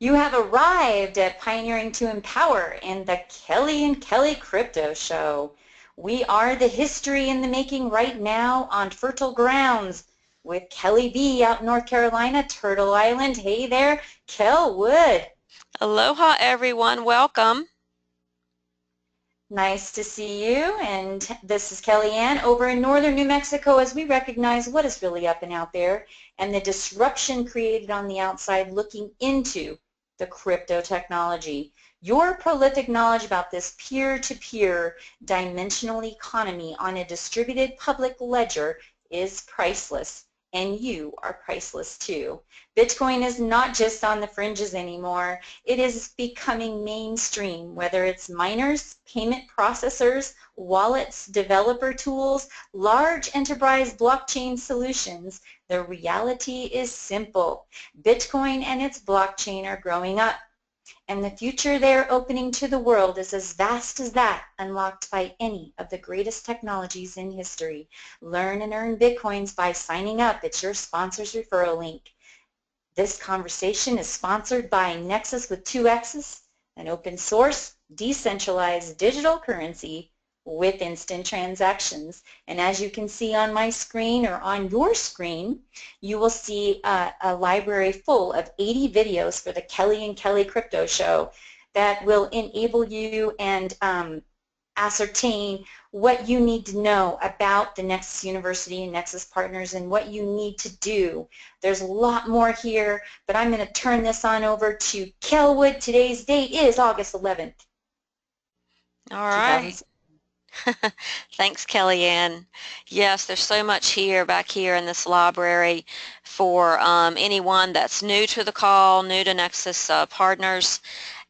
You have arrived at Pioneering to Empower in the Kelly and Kelly Crypto Show. We are the history in the making right now on fertile grounds with Kelly B out in North Carolina, Turtle Island. Hey there, Kel Wood. Aloha everyone, welcome. Nice to see you, and this is Kellyanne over in northern New Mexico as we recognize what is really up and out there and the disruption created on the outside looking into the crypto technology. Your prolific knowledge about this peer-to-peer dimensional economy on a distributed public ledger is priceless, and you are priceless too. Bitcoin is not just on the fringes anymore. It is becoming mainstream, whether it's miners, payment processors, wallets, developer tools, large enterprise blockchain solutions. The reality is simple. Bitcoin and its blockchain are growing up, and the future they're opening to the world is as vast as that unlocked by any of the greatest technologies in history. Learn and earn Bitcoins by signing up. It's your sponsor's referral link. This conversation is sponsored by Nexxus with 2 X's, an open source, decentralized digital currency with instant transactions. And as you can see on my screen or on your screen, you will see a library full of 80 videos for the Kelly and Kelly Crypto Show that will enable you and ascertain what you need to know about the Nexxus University and Nexxus partners and what you need to do. There's a lot more here, but I'm going to turn this on over to Kel Wood. Today's date is August 11th, All right. 2006. Thanks, Kellyanne. Yes, there's so much here, back here in this library for anyone that's new to the call, new to Nexxus partners,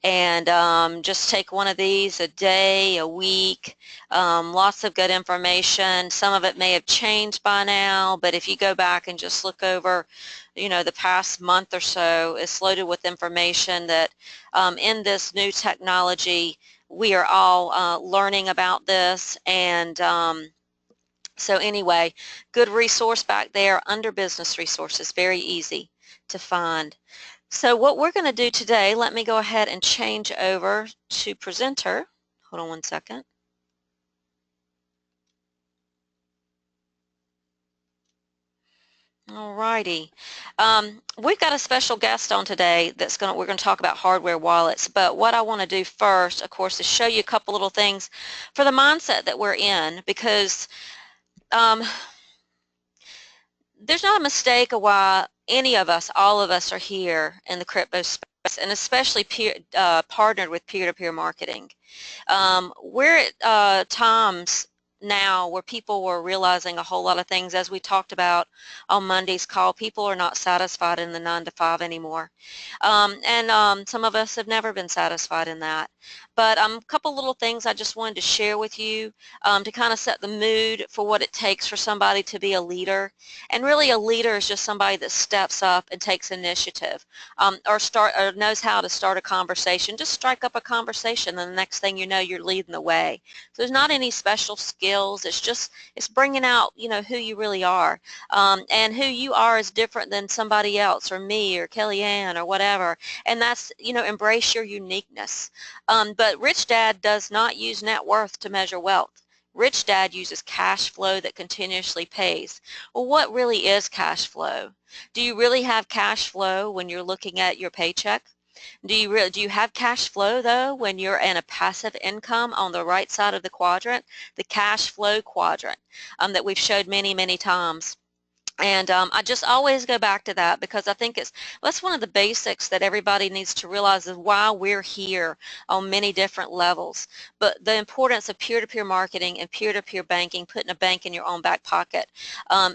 and just take one of these a day, a week. Lots of good information. Some of it may have changed by now, but if you go back and just look over, the past month or so, it's loaded with information that in this new technology, we are all learning about this, and so anyway, good resource back there under business resources, very easy to find. So what we're going to do today, let me go ahead and change over to presenter. Hold on one second. Alrighty. We've got a special guest on today we're going to talk about hardware wallets, but what I want to do first, of course, is show you a couple little things for the mindset that we're in, because there's not a mistake of why any of us, all of us, are here in the crypto space, and especially partnered with peer-to-peer marketing. We're at times now where people were realizing a whole lot of things. As we talked about on Monday's call, people are not satisfied in the 9-to-5 anymore, and some of us have never been satisfied in that. But a couple little things I just wanted to share with you to kind of set the mood for what it takes for somebody to be a leader. And really, a leader is just somebody that steps up and takes initiative, or knows how to start a conversation. Just strike up a conversation, and the next thing you know, you're leading the way. So there's not any special skills. It's bringing out who you really are, and who you are is different than somebody else, or me, or Kellyanne, or whatever. And that's embrace your uniqueness. But Rich Dad does not use net worth to measure wealth. Rich Dad uses cash flow that continuously pays. Well, what really is cash flow? Do you really have cash flow when you're looking at your paycheck? Do you have cash flow, though, when you're in a passive income on the right side of the quadrant, the cash flow quadrant that we've showed many, many times? And I just always go back to that, because I think that's one of the basics that everybody needs to realize is why we're here on many different levels. But the importance of peer-to-peer marketing and peer-to-peer banking, putting a bank in your own back pocket,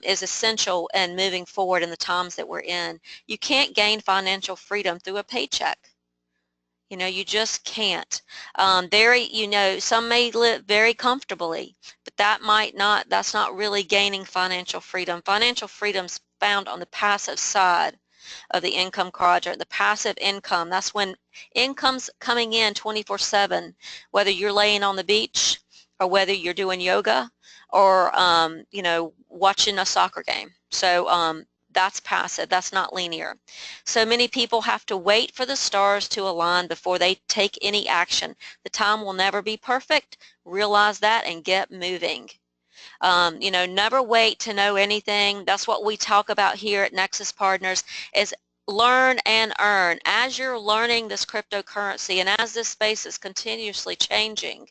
is essential in moving forward in the times that we're in. You can't gain financial freedom through a paycheck. You just can't. Some may live very comfortably, but that's not really gaining financial freedom. Financial freedom's found on the passive side of the income quadrant. The passive income, that's when income's coming in 24/7, whether you're laying on the beach or whether you're doing yoga or, watching a soccer game. So That's passive. That's not linear. So many people have to wait for the stars to align before they take any action. The time will never be perfect. Realize that and get moving. You know, never wait to know anything. That's what we talk about here at Nexxus Partners is learn and earn. As you're learning this cryptocurrency and as this space is continuously changing,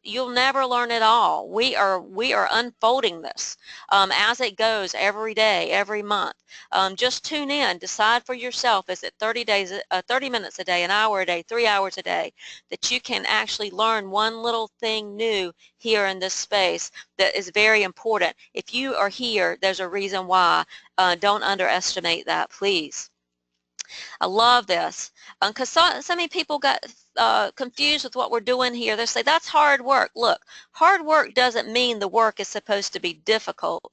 you'll never learn it all. We are unfolding this as it goes every day, every month. Just tune in, decide for yourself, is it 30 minutes a day, an hour a day, 3 hours a day, that you can actually learn one little thing new here in this space that is very important. If you are here, there's a reason why. Don't underestimate that, please. I love this because so many people got confused with what we're doing here. They say, that's hard work. Look, hard work doesn't mean the work is supposed to be difficult.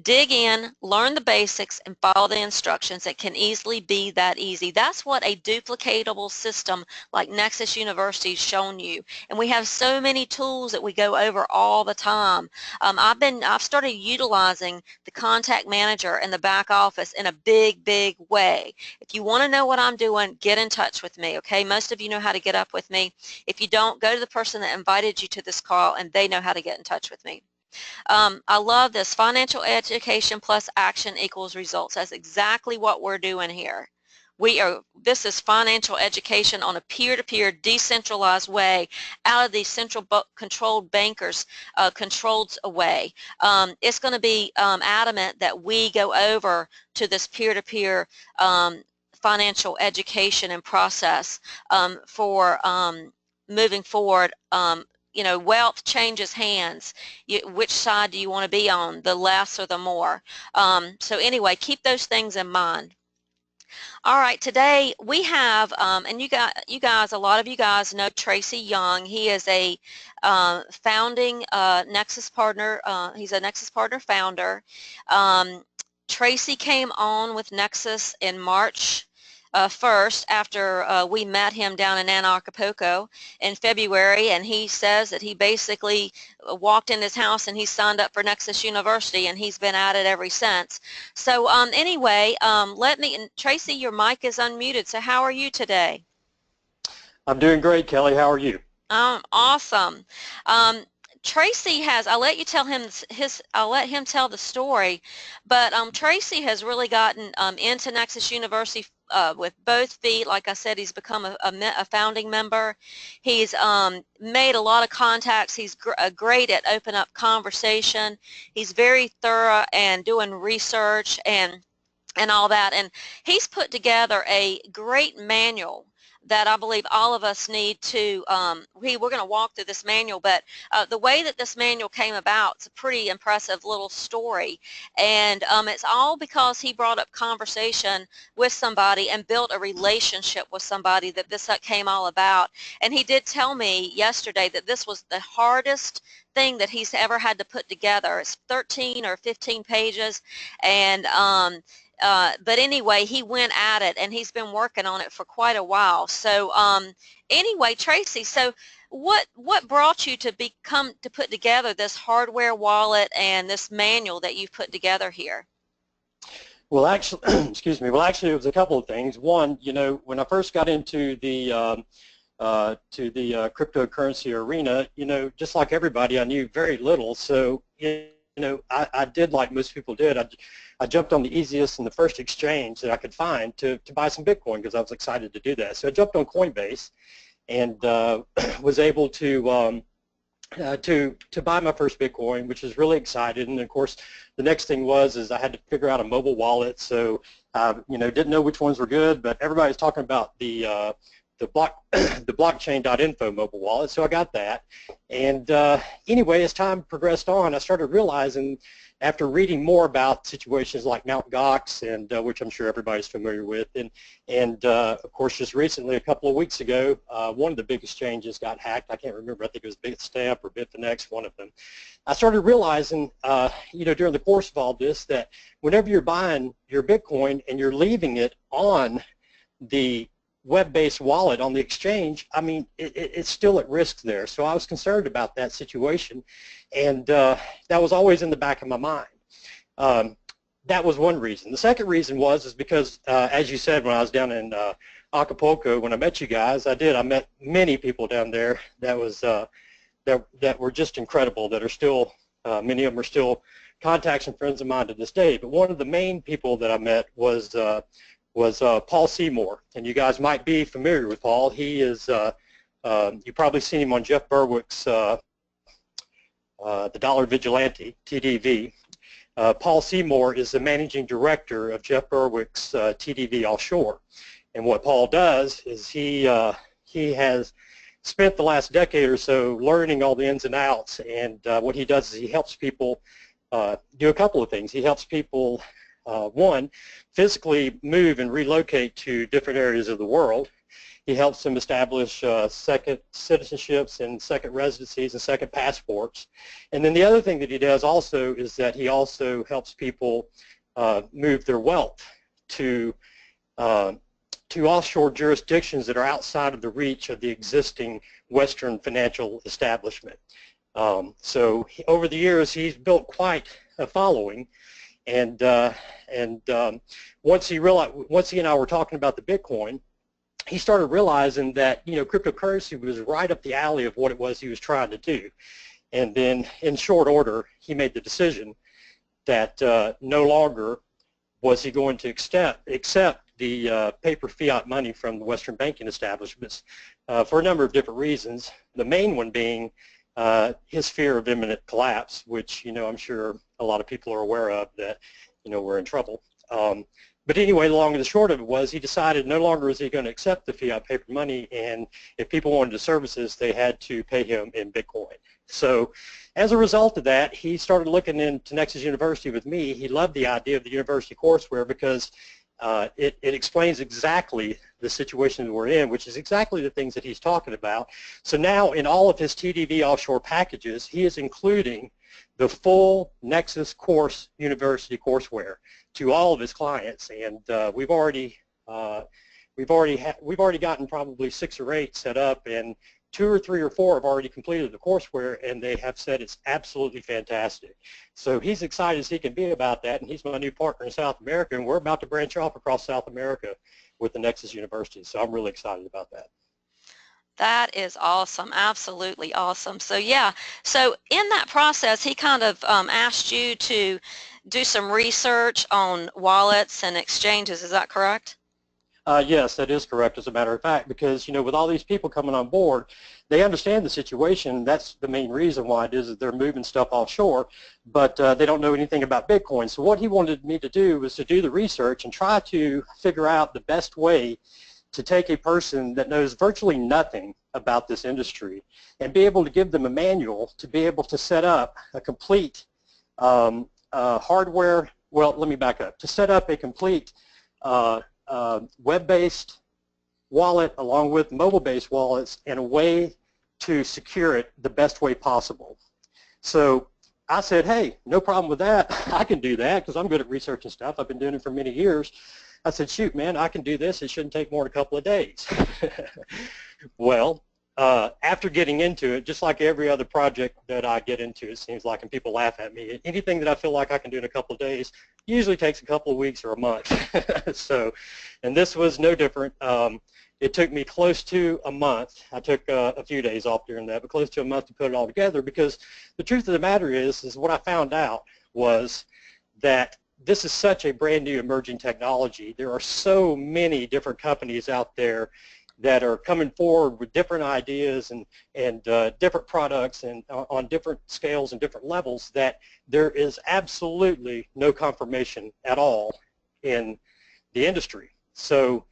Dig in, learn the basics, and follow the instructions. It can easily be that easy. That's what a duplicatable system like Nexxus University has shown you. And we have so many tools that we go over all the time. I've started utilizing the contact manager in the back office in a big way. If you want to know what I'm doing, get in touch with me, okay? Most of you know how to get up with me. If you don't, go to the person that invited you to this call and they know how to get in touch with me. I love this. Financial education plus action equals results. That's exactly what we're doing here. This is financial education on a peer-to-peer decentralized way out of these central controlled bankers controlled way. It's going to be adamant that we go over to this peer-to-peer financial education and process for moving forward. You know, wealth changes hands. Which side do you want to be on, the less or the more? So anyway, keep those things in mind. All right, today we have, and you guys, a lot of you guys know Tracey Young. He is a founding Nexxus partner. He's a Nexxus partner founder. Tracey came on with Nexxus in March 1st after we met him down in Acapulco in February, and he says that he basically walked in his house and he signed up for Nexxus University, and he's been at it ever since. So anyway, Tracey, your mic is unmuted, so how are you today? I'm doing great, Kelly. How are you? Awesome. Tracey has, I'll let him tell the story, but Tracey has really gotten into Nexxus University with both feet. Like I said, he's become a founding member. He's made a lot of contacts. He's great at open up conversation. He's very thorough and doing research and all that, and he's put together a great manual that I believe all of us need to, we're going to walk through this manual, but the way that this manual came about, it's a pretty impressive little story, and it's all because he brought up conversation with somebody and built a relationship with somebody that this came all about. And he did tell me yesterday that this was the hardest thing that he's ever had to put together. It's 13 or 15 pages, and but anyway, he went at it, and he's been working on it for quite a while. So anyway, Tracey, so what brought you to put together this hardware wallet and this manual that you've put together here? Well, actually, excuse me. Well, actually, it was a couple of things. One, you know, when I first got into the cryptocurrency arena, you know, just like everybody, I knew very little. So you know, I did like most people did. I jumped on the easiest and the first exchange that I could find to buy some Bitcoin because I was excited to do that. So I jumped on Coinbase and was able to buy my first Bitcoin, which was really excited. And of course, the next thing is I had to figure out a mobile wallet. So you know, didn't know which ones were good, but everybody's talking about the blockchain.info mobile wallet, so I got that. And anyway, as time progressed on, I started realizing, after reading more about situations like Mt. Gox, and which I'm sure everybody's familiar with, and of course, just recently, a couple of weeks ago, one of the big exchanges got hacked. I can't remember. I think it was Bitstep or Bitfinex, one of them. I started realizing, you know, during the course of all this, that whenever you're buying your Bitcoin and you're leaving it on the web-based wallet on the exchange, I mean, it's still at risk there. So I was concerned about that situation, and that was always in the back of my mind. that was one reason. The second reason is because, as you said, when I was down in Acapulco, when I met you guys, I met many people down there that was that were just incredible, that are still, many of them are still contacts and friends of mine to this day. But one of the main people that I met was Paul Seymour, and you guys might be familiar with Paul. He is, you've probably seen him on Jeff Berwick's The Dollar Vigilante, TDV. Paul Seymour is the managing director of Jeff Berwick's TDV Offshore. And what Paul does is he has spent the last decade or so learning all the ins and outs, and what he does is he helps people do a couple of things. He helps people, one, physically move and relocate to different areas of the world. He helps them establish second citizenships and second residencies and second passports. And then the other thing that he does also is that he also helps people move their wealth to offshore jurisdictions that are outside of the reach of the existing Western financial establishment. So over the years, he's built quite a following. And once he and I were talking about the Bitcoin, he started realizing that, you know, cryptocurrency was right up the alley of what it was he was trying to do. And then in short order, he made the decision that no longer was he going to accept the paper fiat money from the Western banking establishments for a number of different reasons. The main one being his fear of imminent collapse, which, you know, I'm sure a lot of people are aware of, that, you know, we're in trouble. But anyway, the long and the short of it was he decided no longer is he going to accept the fiat paper money, and if people wanted the services, they had to pay him in Bitcoin. So as a result of that, he started looking into Nexxus University with me. He loved the idea of the university courseware because it explains exactly the situation that we're in, which is exactly the things that he's talking about. So now in all of his TDV offshore packages, he is including the full Nexxus course university courseware to all of his clients, and we've already gotten probably 6 or 8 set up, and 2 or 3 or 4 have already completed the courseware, and they have said it's absolutely fantastic. So he's excited as he can be about that, and he's my new partner in South America, and we're about to branch off across South America with the Nexxus University. So I'm really excited about that. That is awesome, absolutely awesome. So yeah, so in that process, he kind of asked you to do some research on wallets and exchanges. Is that correct? Yes, that is correct, as a matter of fact, because, you know, with all these people coming on board, they understand the situation. That's the main reason why it is that they're moving stuff offshore, but they don't know anything about Bitcoin. So what he wanted me to do was to do the research and try to figure out the best way to take a person that knows virtually nothing about this industry and be able to give them a manual to be able to set up a complete hardware, well, let me back up, to set up a complete web-based wallet along with mobile-based wallets and a way to secure it the best way possible. So I said, hey, no problem with that. I can do that because I'm good at researching stuff. I've been doing it for many years. I said, shoot, man, I can do this. It shouldn't take more than a couple of days. Well, after getting into it, just like every other project that I get into, it seems like, and people laugh at me, anything that I feel like I can do in a couple of days usually takes a couple of weeks or a month. So, and this was no different. It took me close to a month. I took a few days off during that, but close to a month to put it all together, because the truth of the matter is what I found out was that this is such a brand new emerging technology. There are so many different companies out there that are coming forward with different ideas and different products and on different scales and different levels, that there is absolutely no confirmation at all in the industry. So,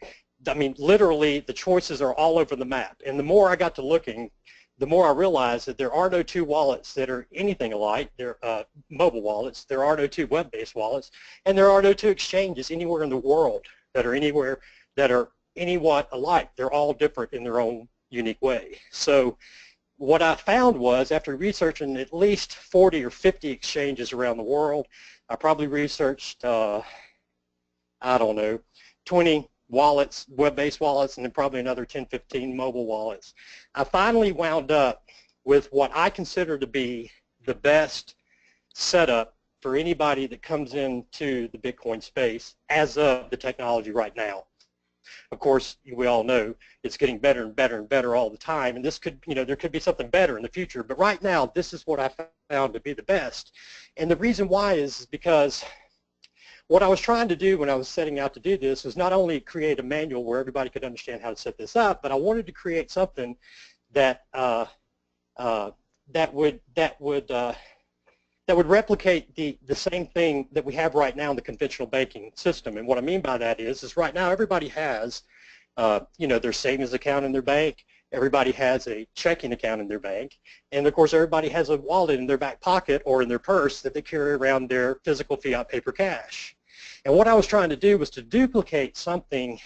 I mean, literally the choices are all over the map. And the more I got to looking, the more I realized that there are no 2 wallets that are anything alike. They're mobile wallets. There are no 2 web-based wallets, and there are no 2 exchanges anywhere in the world that are anywhat alike. They're all different in their own unique way. So what I found was, after researching at least 40 or 50 exchanges around the world, I probably researched, I don't know, 20 wallets, web-based wallets, and then probably another 10, 15 mobile wallets. I finally wound up with what I consider to be the best setup for anybody that comes into the Bitcoin space as of the technology right now. Of course, we all know it's getting better and better and better all the time, and this could, there could be something better in the future, but right now this is what I found to be the best. And the reason why is because what I was trying to do when I was setting out to do this was not only create a manual where everybody could understand how to set this up, but I wanted to create something that that would replicate the same thing that we have right now in the conventional banking system. And what I mean by that is right now everybody has, their savings account in their bank. Everybody has a checking account in their bank, and of course everybody has a wallet in their back pocket or in their purse that they carry around their physical fiat paper cash. And what I was trying to do was to duplicate something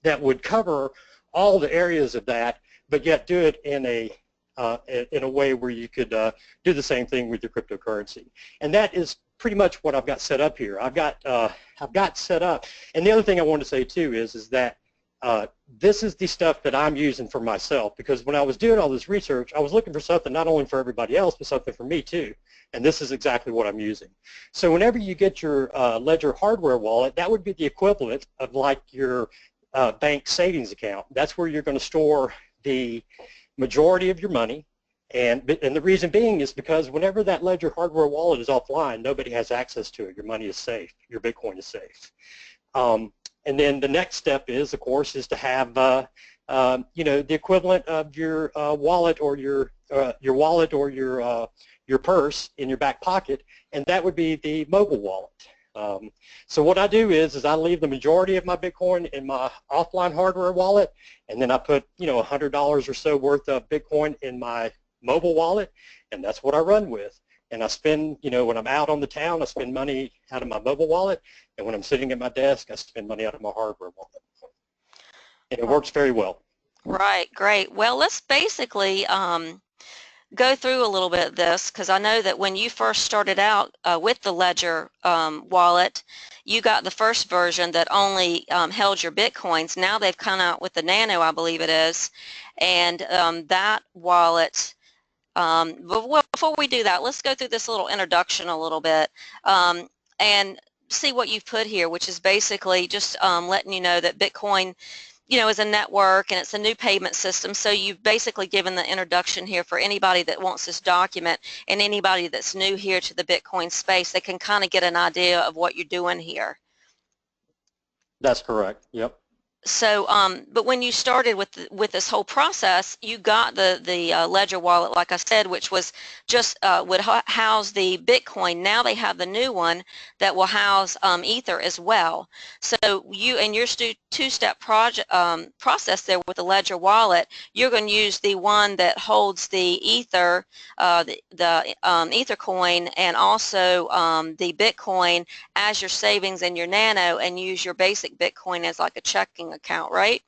that would cover all the areas of that, but yet do it in a way where you could do the same thing with your cryptocurrency. And that is pretty much what I've got set up here. I've got set up, and the other thing I wanted to say too is that this is the stuff that I'm using for myself, because when I was doing all this research, I was looking for something not only for everybody else, but something for me too. And this is exactly what I'm using. So whenever you get your Ledger hardware wallet, that would be the equivalent of like your bank savings account. That's where you're going to store the majority of your money. And the reason being is because whenever that Ledger hardware wallet is offline, nobody has access to it. Your money is safe. Your Bitcoin is safe. And then the next step is, of course, is to have the equivalent of your wallet or your purse in your back pocket, and that would be the mobile wallet. So what I do is I leave the majority of my Bitcoin in my offline hardware wallet, and then I put $100 or so worth of Bitcoin in my mobile wallet, and that's what I run with. And I spend, when I'm out on the town, I spend money out of my mobile wallet, and when I'm sitting at my desk, I spend money out of my hardware wallet. And it works very well. Right, great. Well, let's basically go through a little bit of this, because I know that when you first started out with the Ledger wallet, you got the first version that only held your Bitcoins. Now they've come out with the Nano, I believe it is, and that wallet. But before we do that, let's go through this little introduction a little bit and see what you've put here, which is basically just letting you know that Bitcoin, is a network and it's a new payment system. So you've basically given the introduction here for anybody that wants this document, and anybody that's new here to the Bitcoin space, they can kind of get an idea of what you're doing here. That's correct. Yep. So, but when you started with this whole process, you got the Ledger wallet, like I said, which was just would house the Bitcoin. Now they have the new one that will house Ether as well. So you, in your two-step process there with the Ledger wallet, you're going to use the one that holds the Ether, the Ether coin, and also the Bitcoin as your savings and your Nano, and use your basic Bitcoin as like a checking account, right?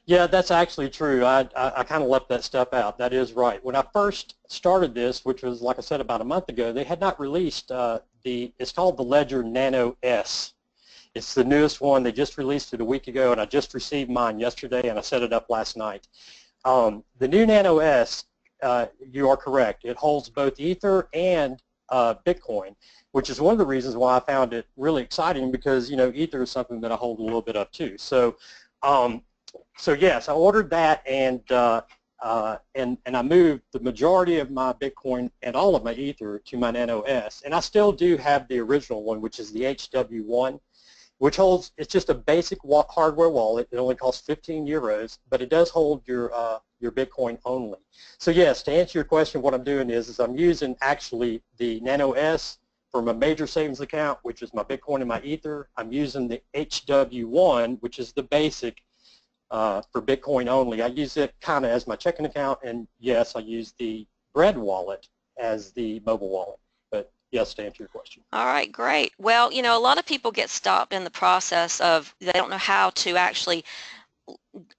Yeah, that's actually true. I kind of left that step out. That is right. When I first started this, which was, like I said, about a month ago, they had not released it's called the Ledger Nano S. It's the newest one. They just released it a week ago, and I just received mine yesterday, and I set it up last night. The new Nano S, you are correct. It holds both Ether and Bitcoin, which is one of the reasons why I found it really exciting, because Ether is something that I hold a little bit of too. So, so yes, I ordered that, and I moved the majority of my Bitcoin and all of my Ether to my Nano S, and I still do have the original one, which is the HW1, which holds, it's just a basic hardware wallet. It only costs 15 euros, but it does hold your Bitcoin only. So yes, to answer your question, what I'm doing is I'm using actually the Nano S for my major savings account, which is my Bitcoin and my Ether. I'm using the HW1, which is the basic for Bitcoin only. I use it kind of as my checking account, and yes, I use the Breakwallet as the mobile wallet. But yes, to answer your question. All right, great. Well, a lot of people get stopped in the process of, they don't know how to actually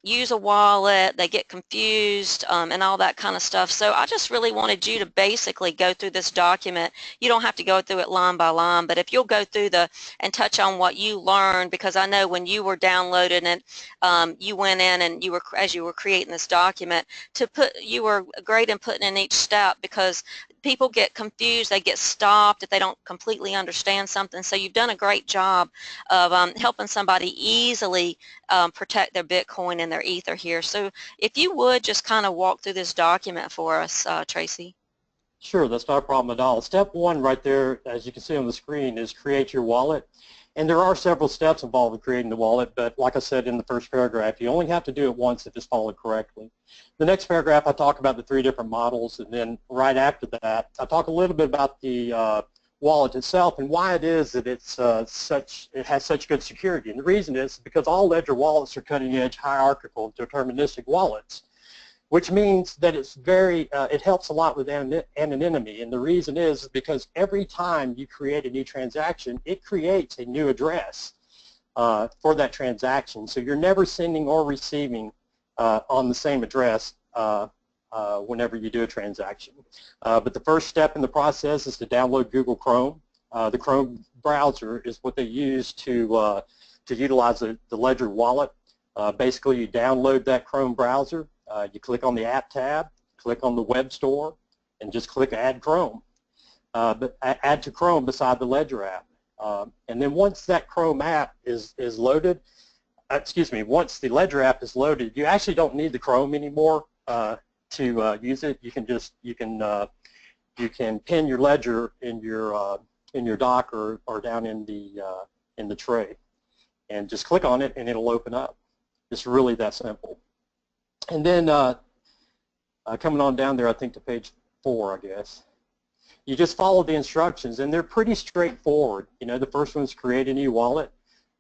use a wallet, they get confused, and all that kind of stuff. So I just really wanted you to basically go through this document. You don't have to go through it line by line, but if you'll go through and touch on what you learned, because I know when you were downloading it, you went in and as you were creating this document, you were great in putting in each step, because people get confused, they get stopped if they don't completely understand something. So you've done a great job of helping somebody easily protect their Bitcoin and their Ether here. So if you would just kind of walk through this document for us, Tracey. Sure, that's not a problem at all. Step one right there, as you can see on the screen, is create your wallet. And there are several steps involved in creating the wallet, but like I said in the first paragraph, you only have to do it once if it's followed correctly. The next paragraph, I talk about the 3 different models, and then right after that, I talk a little bit about the wallet itself and why it is that it has such good security. And the reason is because all ledger wallets are cutting-edge, hierarchical, deterministic wallets, which means that it's it helps a lot with anonymity. And the reason is because every time you create a new transaction, it creates a new address for that transaction. So you're never sending or receiving on the same address whenever you do a transaction. But the first step in the process is to download Google Chrome. The Chrome browser is what they use to utilize the Ledger wallet. Basically, you download that Chrome browser. You click on the App tab, click on the Web Store, and just click Add Chrome. But add to Chrome beside the Ledger app. And then once that Chrome app is loaded, once the Ledger app is loaded, you actually don't need the Chrome anymore to use it. You can pin your Ledger in your dock or down in the tray, and just click on it and it'll open up. It's really that simple. And then coming on down there, I think to page 4, I guess, you just follow the instructions, and they're pretty straightforward. You know, the first one's create a new wallet.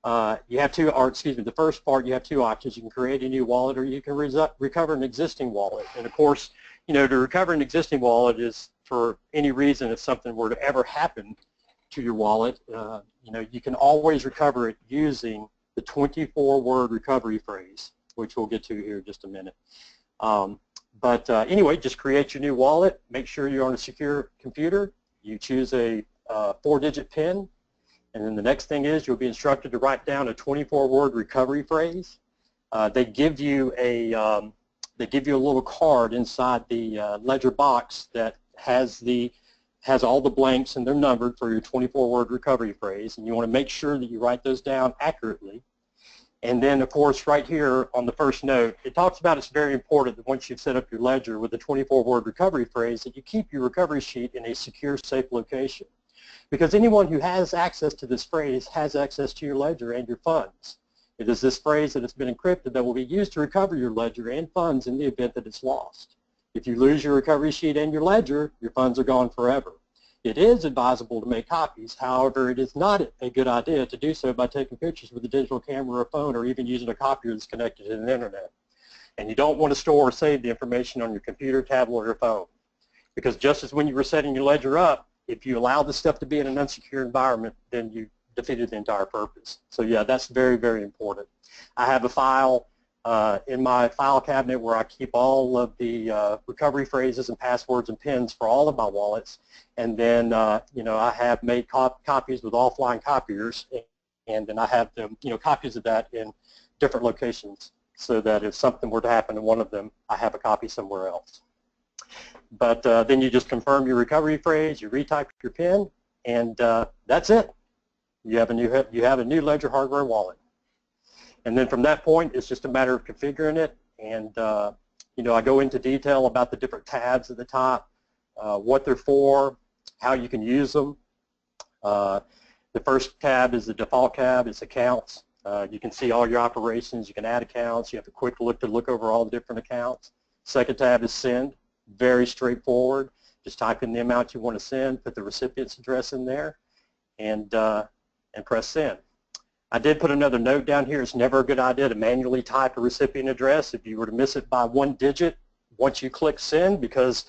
You have the first part, you have 2 options. You can create a new wallet, or you can recover an existing wallet. And of course, you know, to recover an existing wallet is for any reason if something were to ever happen to your wallet, you know, you can always recover it using the 24-word recovery phrase, which we'll get to here in just a minute. Anyway, just create your new wallet. Make sure you're on a secure computer. You choose a 4-digit PIN, and then the next thing is you'll be instructed to write down a 24-word recovery phrase. They give you a little card inside the Ledger box that has all the blanks, and they're numbered for your 24-word recovery phrase, and you want to make sure that you write those down accurately. And then, of course, right here on the first note, it talks about it's very important that once you've set up your ledger with the 24-word recovery phrase, that you keep your recovery sheet in a secure, safe location. Because anyone who has access to this phrase has access to your ledger and your funds. It is this phrase that has been encrypted that will be used to recover your ledger and funds in the event that it's lost. If you lose your recovery sheet and your ledger, your funds are gone forever. It is advisable to make copies. However, it is not a good idea to do so by taking pictures with a digital camera or phone, or even using a copier that's connected to the internet. And you don't want to store or save the information on your computer, tablet, or phone. Because just as when you were setting your ledger up, if you allow this stuff to be in an unsecure environment, then you defeated the entire purpose. So yeah, that's very, very important. I have a file in my file cabinet where I keep all of the recovery phrases and passwords and pins for all of my wallets. And then, you know, I have made copies with offline copiers, and then I have them, you know, copies of that in different locations so that if something were to happen to one of them, I have a copy somewhere else. But then you just confirm your recovery phrase, you retype your PIN, and that's it. You have a new Ledger hardware wallet. And then from that point, it's just a matter of configuring it. And you know, I go into detail about the different tabs at the top, what they're for, how you can use them. The first tab is the default tab. It's accounts. You can see all your operations. You can add accounts. You have a quick look to look over all the different accounts. Second tab is send. Very straightforward. Just type in the amount you want to send, put the recipient's address in there, and press send. I did put another note down here. It's never a good idea to manually type a recipient address if you were to miss it by 1 digit once you click send, because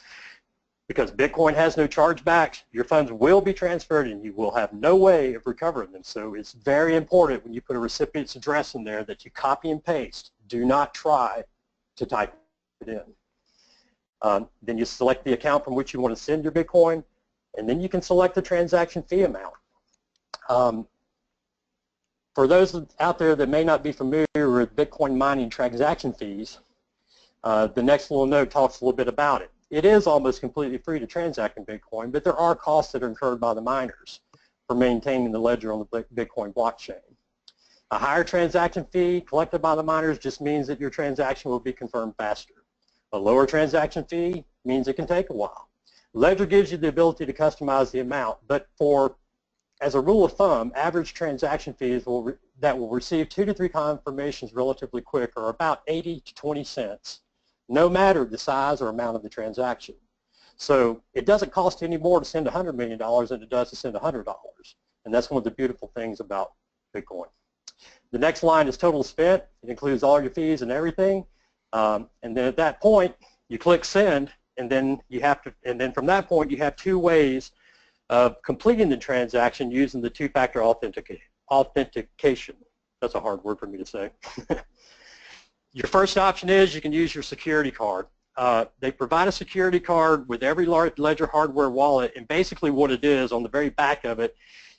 Bitcoin has no chargebacks. Your funds will be transferred and you will have no way of recovering them. So it's very important when you put a recipient's address in there that you copy and paste. Do not try to type it in. Then you select the account from which you want to send your Bitcoin, and then you can select the transaction fee amount. For those out there that may not be familiar with Bitcoin mining transaction fees, the next little note talks a little bit about it. it is almost completely free to transact in Bitcoin, but there are costs that are incurred by the miners for maintaining the ledger on the Bitcoin blockchain. A higher transaction fee collected by the miners just means that your transaction will be confirmed faster. A lower transaction fee means it can take a while. Ledger gives you the ability to customize the amount, but as a rule of thumb, average transaction fees that will receive 2 to 3 confirmations relatively quick are about 80 to 20 cents, no matter the size or amount of the transaction. So it doesn't cost any more to send $100 million than it does to send $100, and that's one of the beautiful things about Bitcoin. The next line is total spent. It includes all your fees and everything, and then at that point you click send, and then from that point you have 2 ways of completing the transaction using the two-factor authentication. That's a hard word for me to say. Your first option is you can use your security card. They provide a security card with every Ledger hardware wallet, and basically what it is, on the very back of it,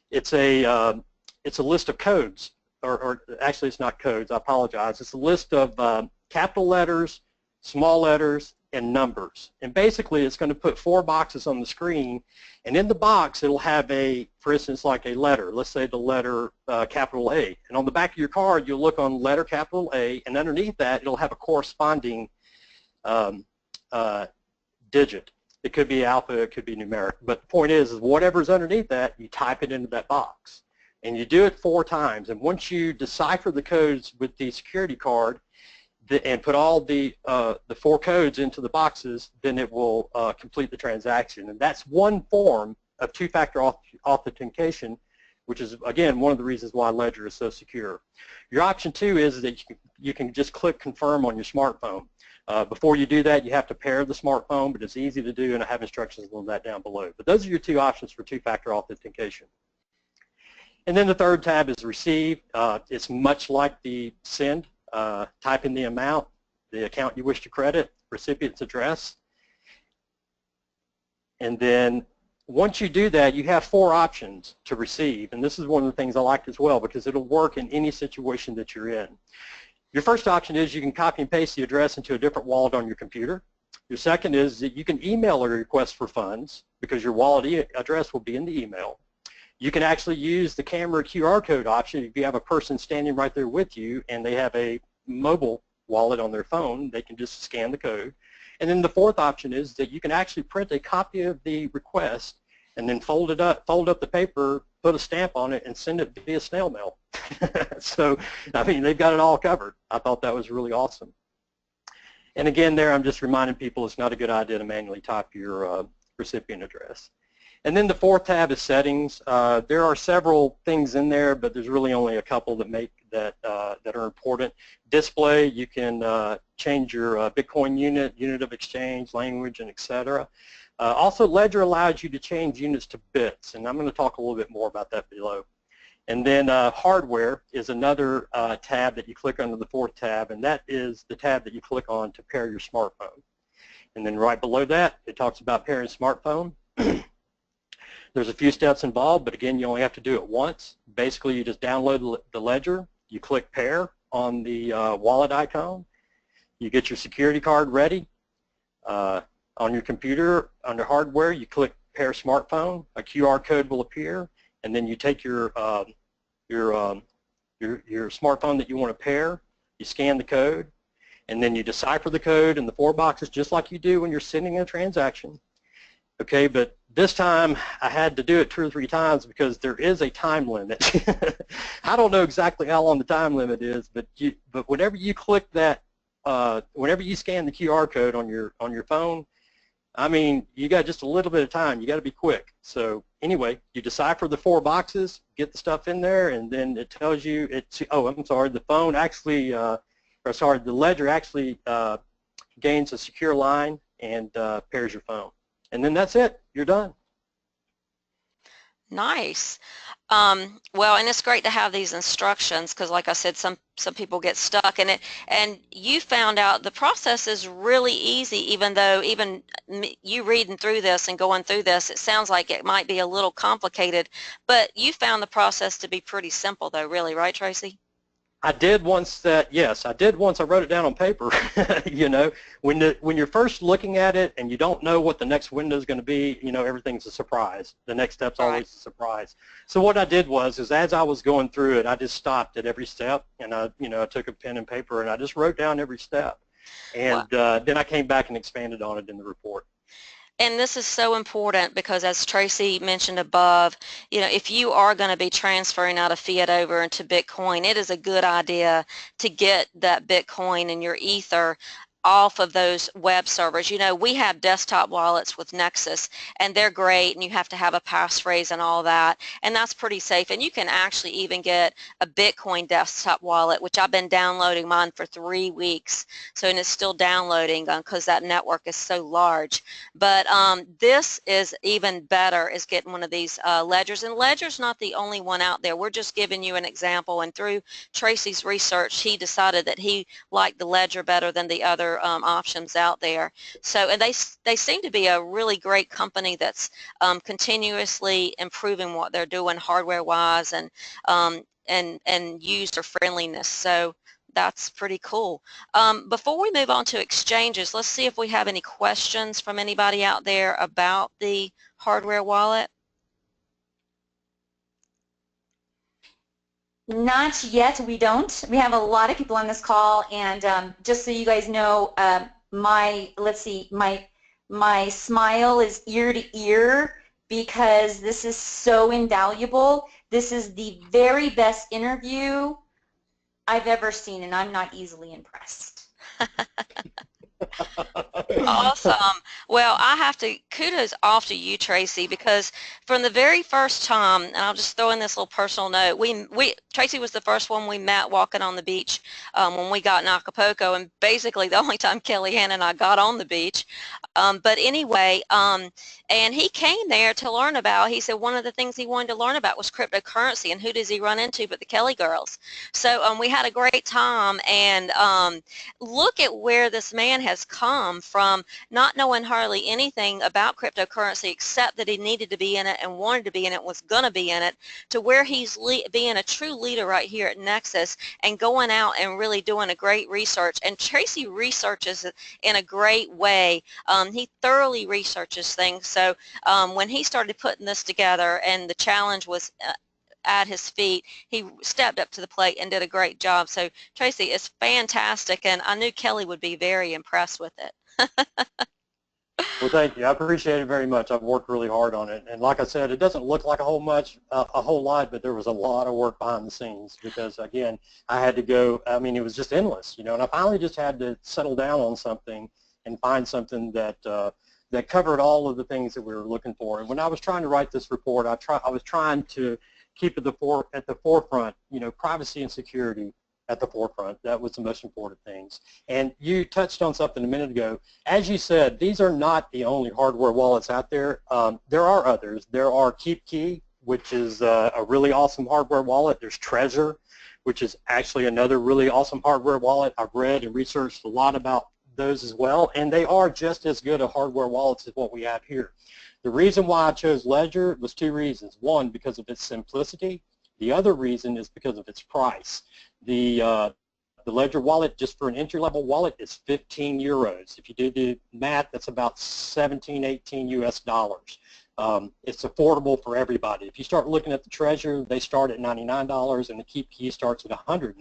it's a list of codes, or actually it's not codes, I apologize. It's a list of capital letters, small letters, and numbers. And basically it's going to put 4 boxes on the screen, and in the box it'll have for instance, like a letter. Let's say the letter capital A. And on the back of your card you'll look on letter capital A, and underneath that it'll have a corresponding digit. It could be alpha, it could be numeric. But the point is whatever's underneath that, you type it into that box. And you do it 4 times. And once you decipher the codes with the security card, and put all the 4 codes into the boxes, then it will complete the transaction. And that's one form of two-factor authentication, which is, again, one of the reasons why Ledger is so secure. Your option 2 is that you can just click confirm on your smartphone. Before you do that, you have to pair the smartphone, but it's easy to do, and I have instructions on that down below. But those are your 2 options for two-factor authentication. And then the third tab is receive. It's much like the send. Type in the amount, the account you wish to credit, recipient's address, and then once you do that, you have 4 options to receive, and this is one of the things I liked as well because it'll work in any situation that you're in. Your first option is you can copy and paste the address into a different wallet on your computer. Your second is that you can email a request for funds because your wallet address will be in the email. You can actually use the camera QR code option if you have a person standing right there with you and they have a mobile wallet on their phone. They can just scan the code. And then the fourth option is that you can actually print a copy of the request and then fold up the paper, put a stamp on it, and send it via snail mail. So, I mean, they've got it all covered. I thought that was really awesome. And again, there I'm just reminding people it's not a good idea to manually type your recipient address. And then the fourth tab is settings. There are several things in there, but there's really only a couple that are important. Display, you can change your Bitcoin unit of exchange, language, and etc. Also, Ledger allows you to change units to bits, and I'm going to talk a little bit more about that below. And then hardware is another tab that you click under the fourth tab, and that is the tab that you click on to pair your smartphone. And then right below that, it talks about pairing smartphone. There's a few steps involved, but again, you only have to do it once. Basically, you just download the Ledger, you click pair on the wallet icon, you get your security card ready. On your computer, under hardware, you click pair smartphone, a QR code will appear, and then you take your smartphone that you want to pair, you scan the code, and then you decipher the code in the 4 boxes just like you do when you're sending a transaction. Okay, but this time I had to do it 2 or 3 times because there is a time limit. I don't know exactly how long the time limit is, but whenever you click that, whenever you scan the QR code on your phone, I mean, you got just a little bit of time. You got to be quick. So anyway, you decipher the 4 boxes, get the stuff in there, and then it tells you it's. Oh, I'm sorry. The phone actually, the Ledger actually gains a secure line and pairs your phone. And then that's it. You're done. Nice. Well, and it's great to have these instructions because, like I said, some people get stuck in it. And you found out the process is really easy, even though you reading through this and going through this, it sounds like it might be a little complicated. But you found the process to be pretty simple, though, really, right, Tracey? I did once that, yes, I did once. I wrote it down on paper. You know, when you're first looking at it and you don't know what the next window is going to be, you know, everything's a surprise. The next step's Right. always a surprise. So what I did was, is as I was going through it, I just stopped at every step, and I took a pen and paper and I just wrote down every step, and Well, then I came back and expanded on it in the report. and this is so important because, as Tracy mentioned above, you know, if you are going to be transferring out of fiat over into Bitcoin, it is a good idea to get that Bitcoin and your Ether off of those web servers. You know, we have desktop wallets with Nexxus, and they're great, and you have to have a passphrase and all that, and that's pretty safe. And you can actually even get a Bitcoin desktop wallet, which I've been downloading mine for 3 weeks, so, and it's still downloading because that network is so large. But this is even better, is getting one of these ledgers, and Ledger's not the only one out there. We're just giving you an example, and through Tracy's research, he decided that he liked the Ledger better than the other options out there. So, and they seem to be a really great company that's continuously improving what they're doing hardware-wise, and user friendliness. So that's pretty cool. Before we move on to exchanges, let's see if we have any questions from anybody out there about the hardware wallet. Not yet, we don't. We have a lot of people on this call, and just so you guys know, my smile is ear to ear because this is so invaluable. This is the very best interview I've ever seen, and I'm not easily impressed. Awesome. Well, I have to kudos off to you, Tracy, because from the very first time, and I'll just throw in this little personal note, Tracy was the first one we met walking on the beach when we got in Acapulco, and basically the only time Kellyanne and I got on the beach. But anyway, and he came there to learn about, he said one of the things he wanted to learn about was cryptocurrency, and who does he run into but the Kelly girls. So we had a great time, and look at where this man has come from, not knowing hardly anything about cryptocurrency except that he needed to be in it and wanted to be in it, was going to be in it, to where he's being a true leader right here at Nexxus and going out and really doing a great research. And Tracy researches in a great way. He thoroughly researches things. So when he started putting this together and the challenge was at his feet, he stepped up to the plate and did a great job. So Tracy, it's fantastic, and I knew Kelly would be very impressed with it. Well, thank you. I appreciate it very much. I've worked really hard on it, and like I said, it doesn't look like a whole lot, but there was a lot of work behind the scenes because, again, I had to go. I mean, it was just endless, you know. And I finally just had to settle down on something and find something that that covered all of the things that we were looking for. And when I was trying to write this report, I was trying to keep at the forefront, you know, privacy and security at the forefront. That was the most important things. And you touched on something a minute ago. As you said, these are not the only hardware wallets out there. There are others. There are KeepKey, which is a really awesome hardware wallet. There's Treasure, which is actually another really awesome hardware wallet. I've read and researched a lot about those as well, and they are just as good a hardware wallets as what we have here. The reason why I chose Ledger was two reasons. One, because of its simplicity. The other reason is because of its price. The Ledger wallet, just for an entry-level wallet, is 15 euros. If you do the math, that's about 17, 18 US dollars. It's affordable for everybody. If you start looking at the Treasure, they start at $99, and the KeepKey starts at $199.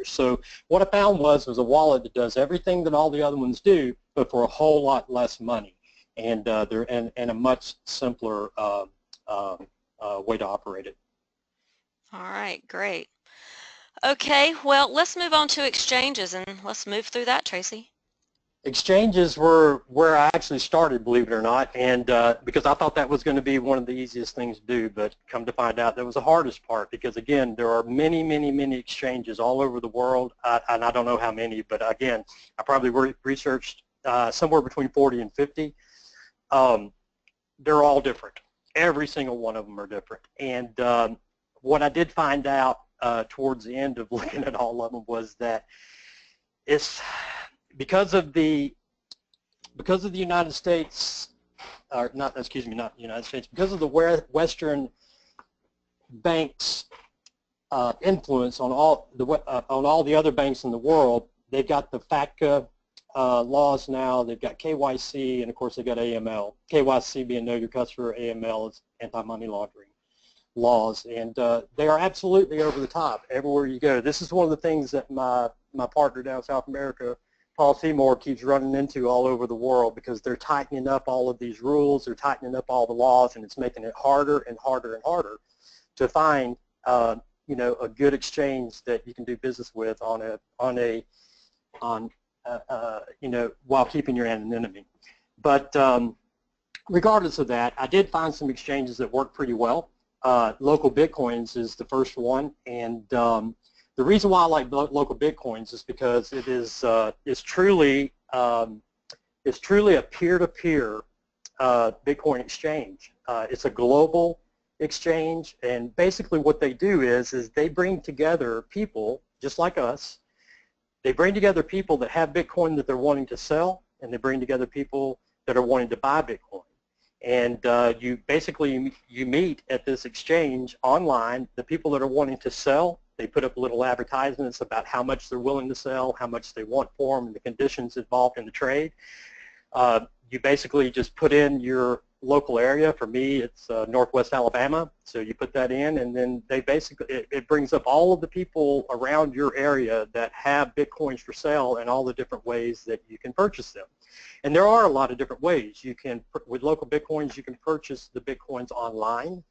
So what I found was a wallet that does everything that all the other ones do, but for a whole lot less money, and they're and a much simpler way to operate it. All right, great. Okay, well, let's move on to exchanges, and let's move through that, Tracy. Exchanges were where I actually started, believe it or not, and because I thought that was going to be one of the easiest things to do, but come to find out that was the hardest part because, again, there are many, many, many exchanges all over the world, and I don't know how many, but again, I probably researched somewhere between 40 and 50. They're all different. Every single one of them are different, and what I did find out towards the end of looking at all of them was that it's because of the United States, or not, excuse me, not the United States, because of the Western banks influence on all the other banks in the world. They've got the FATCA laws now. They've got KYC, and of course they've got AML. KYC being Know Your Customer, AML is anti-money laundering laws, and they are absolutely over the top everywhere you go. This is one of the things that my partner down in South America, Paul Seymour, keeps running into all over the world, because they're tightening up all of these rules, they're tightening up all the laws, and it's making it harder and harder and harder to find you know, a good exchange that you can do business with you know, while keeping your anonymity. But regardless of that, I did find some exchanges that work pretty well. Local Bitcoins is the first one, and the reason why I like Local Bitcoins is because it is it's truly a peer-to-peer Bitcoin exchange. It's a global exchange, and basically what they do is they bring together people just like us. They bring together people that have Bitcoin that they're wanting to sell, and they bring together people that are wanting to buy Bitcoin. And you basically you meet at this exchange online. The people that are wanting to sell, they put up little advertisements about how much they're willing to sell, how much they want for them, and the conditions involved in the trade. You basically just put in your local area. For me, it's Northwest Alabama, so you put that in, and then they basically it brings up all of the people around your area that have Bitcoins for sale and all the different ways that you can purchase them. And there are a lot of different ways. You can, with Local Bitcoins, you can purchase the Bitcoins online.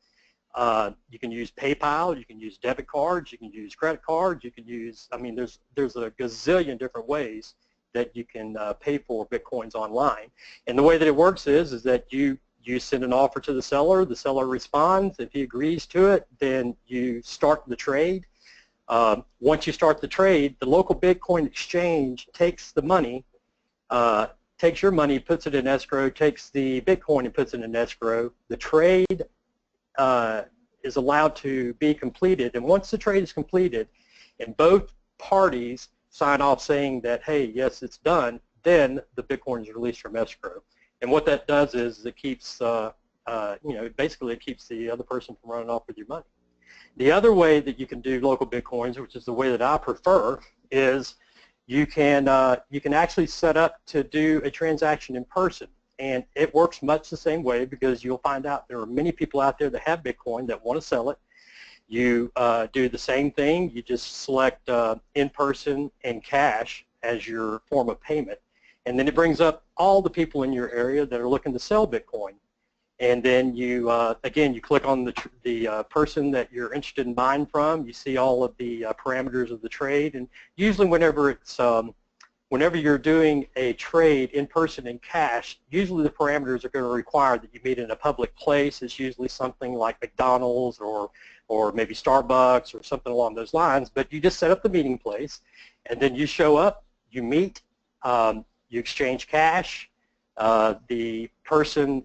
You can use PayPal, you can use debit cards, you can use credit cards, you can use, I mean, there's a gazillion different ways that you can pay for Bitcoins online. And the way that it works is that you send an offer to the seller responds. If he agrees to it, then you start the trade. Once you start the trade, the Local Bitcoin exchange takes the money, takes your money, puts it in escrow, takes the Bitcoin and puts it in escrow. The trade is allowed to be completed, and once the trade is completed and both parties sign off saying that, hey, yes, it's done, then the Bitcoin is released from escrow. And what that does is it keeps, you know, basically it keeps the other person from running off with your money. The other way that you can do Local Bitcoins, which is the way that I prefer, is you can actually set up to do a transaction in person. And it works much the same way, because you'll find out there are many people out there that have Bitcoin that want to sell it. You do the same thing. You just select in-person and cash as your form of payment. And then it brings up all the people in your area that are looking to sell Bitcoin. And then you, again, you click on the person that you're interested in buying from. You see all of the parameters of the trade. And usually whenever you're doing a trade in person in cash, usually the parameters are going to require that you meet in a public place. It's usually something like McDonald's or maybe Starbucks or something along those lines. But you just set up the meeting place, and then you show up, you meet, you exchange cash. The person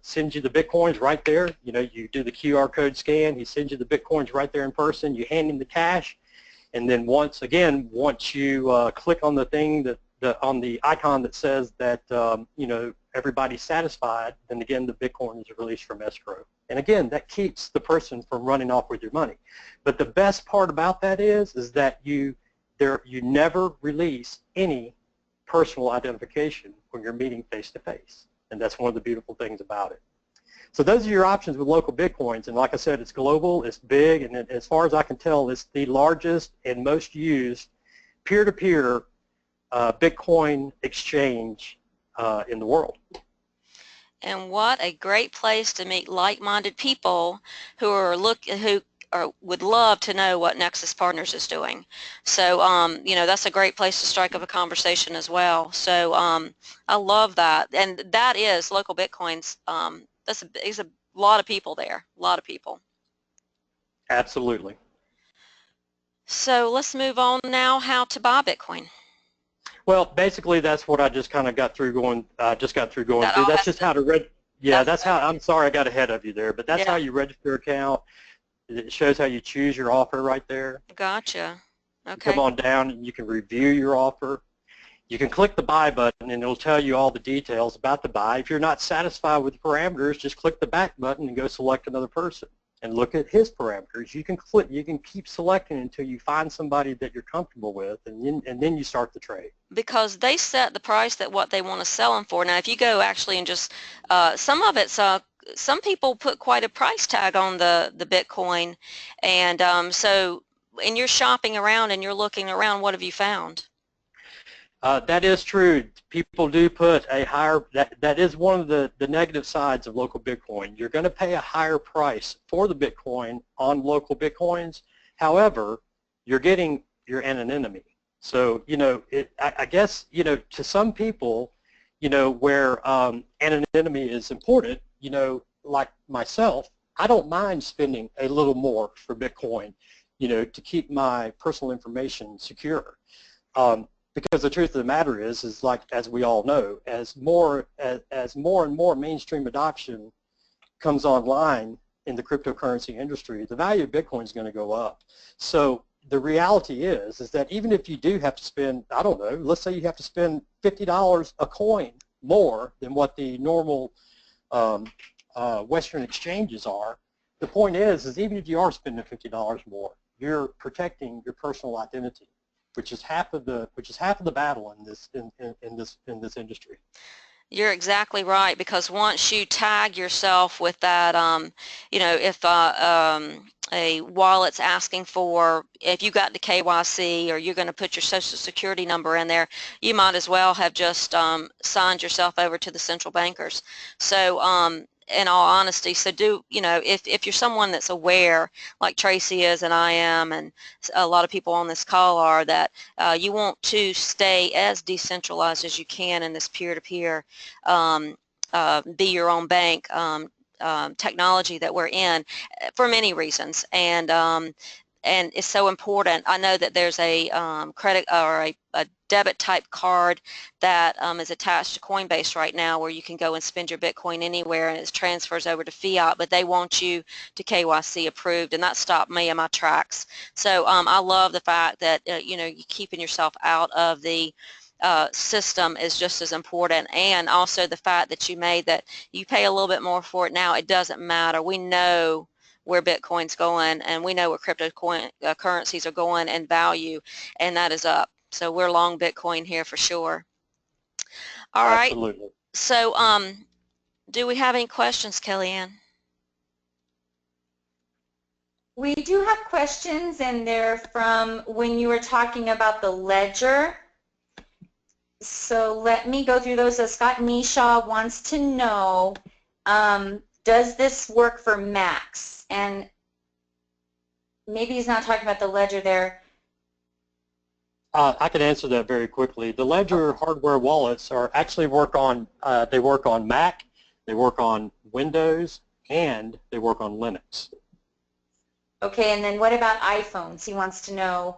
sends you the Bitcoins right there. You know, you do the QR code scan. He sends you the Bitcoins right there in person. You hand him the cash. And then once you click on the thing on the icon that says that you know, everybody's satisfied, then again the Bitcoin is released from escrow. And again, that keeps the person from running off with your money. But the best part about that is that you never release any personal identification when you're meeting face to face. And that's one of the beautiful things about it. So those are your options with Local Bitcoins, and like I said, it's global, it's big, and as far as I can tell, it's the largest and most used peer-to-peer Bitcoin exchange in the world. And what a great place to meet like-minded people who would love to know what Nexxus Partners is doing. So, you know, that's a great place to strike up a conversation as well. So I love that. And that is Local Bitcoins. There's a lot of people there, a lot of people. Absolutely. So let's move on now, how to buy Bitcoin. Well, basically that's what I just kind of got through going, through. That's just how to I'm sorry I got ahead of you there, but that's how you register your account. It shows how you choose your offer right there. Gotcha. Okay. You come on down and you can review your offer. You can click the buy button and it'll tell you all the details about the buy. If you're not satisfied with the parameters, just click the back button and go select another person. and look at his parameters. You can click, you can keep selecting until you find somebody that you're comfortable with, and then you start the trade. Because they set the price that what they want to sell them for. Now, if you go actually and just some of it's some people put quite a price tag on the Bitcoin, and so and you're shopping around and you're looking around, what have you found? That is true. People do put a higher, that is one of the negative sides of local Bitcoin. You're going to pay a higher price for the Bitcoin on local Bitcoins. However, you're anonymity. So, you know, I guess, you know, to some people, you know, where anonymity is important, you know, like myself, I don't mind spending a little more for Bitcoin, you know, to keep my personal information secure. Because the truth of the matter is like, as we all know, as more and more mainstream adoption comes online in the cryptocurrency industry, the value of Bitcoin is going to go up. So the reality is that even if you do have to spend, I don't know, let's say you have to spend $50 a coin more than what the normal Western exchanges are, the point is even if you are spending $50 more, you're protecting your personal identity, which is half of the battle in this industry. You're exactly right, because once you tag yourself with that, you know, if a wallet's asking for, if you got the KYC or you're going to put your social security number in there, you might as well have just signed yourself over to the central bankers. So in all honesty, so you know, if you're someone that's aware, like Tracey is and I am, and a lot of people on this call are, that you want to stay as decentralized as you can in this peer-to-peer, be your own bank technology that we're in, for many reasons, and it's so important. I know that there's a credit or a debit type card that is attached to Coinbase right now, where you can go and spend your Bitcoin anywhere and it transfers over to fiat, but they want you to KYC approved, and that stopped me in my tracks. So I love the fact that you know, you keeping yourself out of the system is just as important, and also the fact that you made that you pay a little bit more for it now. It doesn't matter. We know where Bitcoin's going, and we know where cryptocurrencies are going in value, and that is up. So we're long Bitcoin here for sure. All right. Absolutely. So do we have any questions, Kellyanne? We do have questions, and they're from when you were talking about the ledger. So let me go through those. So Scott Nishaw wants to know, does this work for Macs? And maybe he's not talking about the ledger there. I can answer that very quickly. The Ledger hardware wallets actually work on Mac, they work on Windows, and they work on Linux. Okay, and then what about iPhones? He wants to know.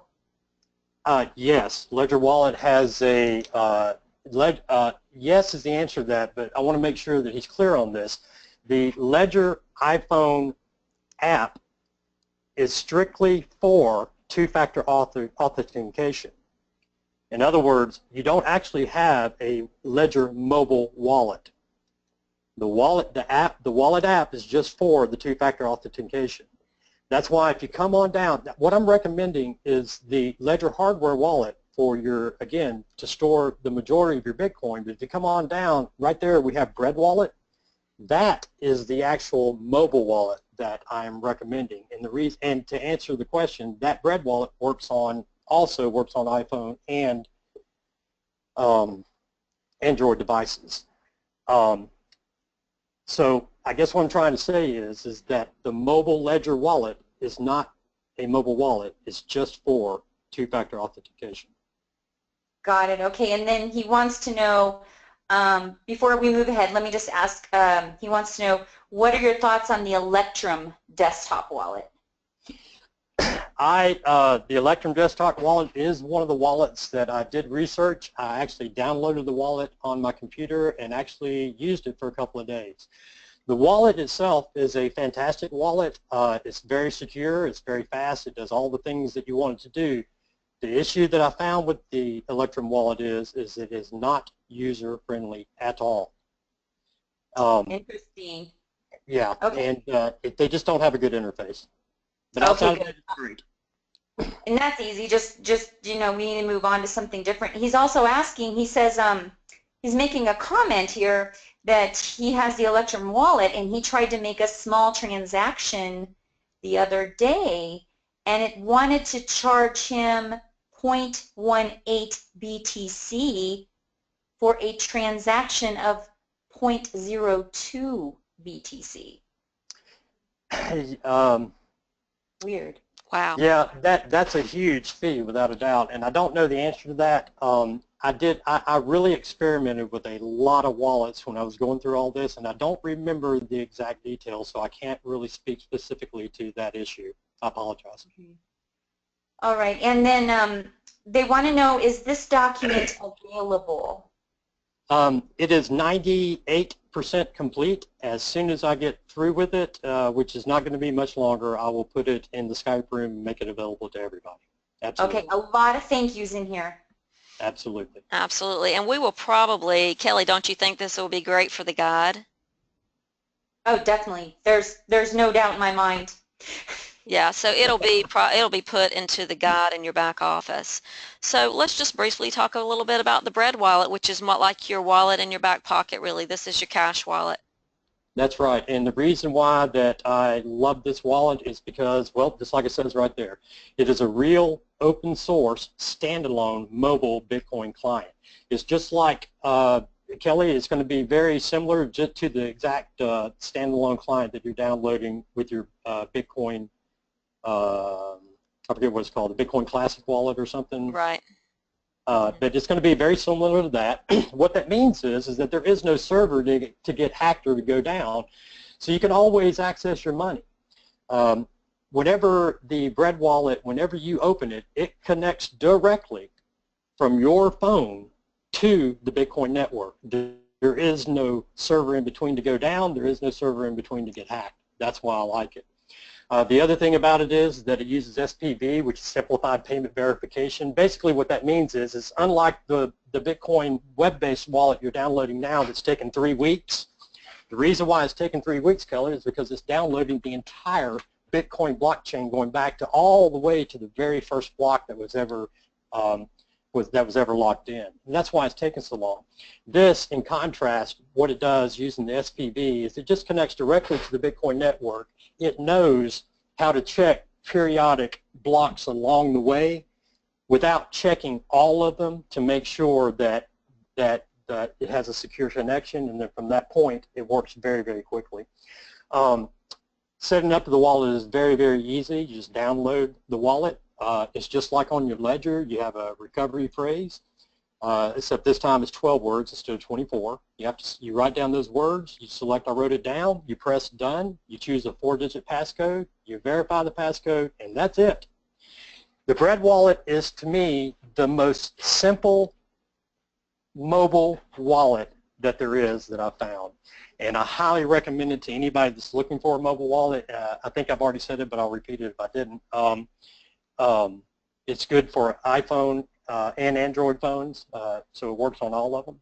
Yes, Ledger Wallet has a, yes is the answer to that, but I want to make sure that he's clear on this. The Ledger iPhone app is strictly for two-factor authentication. In other words, you don't actually have a Ledger mobile wallet. The wallet app is just for the two-factor authentication. That's why if you come on down, what I'm recommending is the Ledger hardware wallet for your, again, to store the majority of your Bitcoin. But if you come on down, right there we have Breakwallet. That is the actual mobile wallet that I am recommending. And to answer the question, that Breakwallet also works on iPhone and Android devices. So I guess what I'm trying to say is that the mobile Ledger wallet is not a mobile wallet. It's just for two-factor authentication. Got it. Okay, and then he wants to know, before we move ahead, let me just ask, he wants to know, what are your thoughts on the Electrum desktop wallet? The Electrum desktop wallet is one of the wallets that I did research. I actually downloaded the wallet on my computer and actually used it for a couple of days. The wallet itself is a fantastic wallet. It's very secure, it's very fast, it does all the things that you want it to do. The issue that I found with the Electrum wallet is it is not user-friendly at all. Interesting. Yeah, Okay. and they just don't have a good interface. But Okay, outside of good. that, it's great. And that's easy. Just we need to move on to something different. He's also asking. He says he's making a comment here that he has the Electrum wallet and he tried to make a small transaction the other day and it wanted to charge him 0.18 BTC for a transaction of 0.02 BTC. Weird. Wow. Yeah, that's a huge fee without a doubt, and I don't know the answer to that. I really experimented with a lot of wallets when I was going through all this, and I don't remember the exact details, so I can't really speak specifically to that issue. I apologize. All right, and then they want to know, is this document available? It is 98% complete. As soon as I get through with it, which is not going to be much longer, I will put it in the Skype room and make it available to everybody. Absolutely. Okay, a lot of thank yous in here. Absolutely. Absolutely. And we will probably, Kelly, don't you think this will be great for the guide? Oh, definitely. There's no doubt in my mind. Yeah, so it'll be put into the guide in your back office. So let's just briefly talk a little bit about the Breakwallet, which is like your wallet in your back pocket, really. This is your cash wallet. That's right, and the reason why that I love this wallet is because, well, just like it says right there, it is a real open source, standalone mobile Bitcoin client. It's just like, Kelly, it's going to be very similar just to the exact standalone client that you're downloading with your Bitcoin, I forget what it's called, the Bitcoin Classic wallet or something. Right. But it's going to be very similar to that. What that means is that there is no server to get hacked or to go down, so you can always access your money. Whenever the Breakwallet, whenever you open it, it connects directly from your phone to the Bitcoin network. There is no server in between to go down. There is no server in between to get hacked. That's why I like it. The other thing about it is that it uses SPV, which is Simplified Payment Verification. Basically what that means is unlike the Bitcoin web-based wallet you're downloading now that's taken 3 weeks, the reason why it's taken 3 weeks, Kelly, is because it's downloading the entire Bitcoin blockchain going back to all the way to the very first block that was ever locked in. And that's why it's taken so long. This, in contrast, what it does using the SPV is it just connects directly to the Bitcoin network. It knows how to check periodic blocks along the way without checking all of them to make sure that it has a secure connection, and then from that point it works very, very quickly. Setting up the wallet is very, very easy. You just download the wallet. It's just like on your ledger. You have a recovery phrase, except this time it's 12 words instead of 24. You write down those words. You select I wrote it down. You press done. You choose a 4-digit passcode. You verify the passcode, and that's it. The Breakwallet is, to me, the most simple mobile wallet that there is that I've found. And I highly recommend it to anybody that's looking for a mobile wallet. I think I've already said it, but I'll repeat it if I didn't. It's good for iPhone and Android phones, so it works on all of them.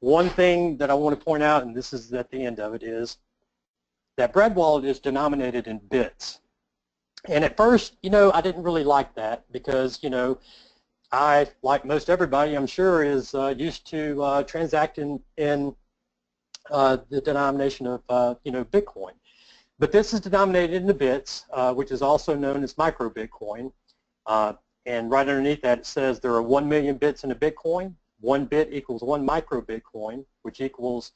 One thing that I want to point out, and this is at the end of it, is that Breakwallet is denominated in bits. And at first, I didn't really like that because, I, like most everybody, I'm sure, is used to transacting in the denomination of, Bitcoin. But this is denominated in the bits, which is also known as micro Bitcoin. And right underneath that it says there are 1 million bits in a Bitcoin. 1 bit equals 1 micro Bitcoin, which equals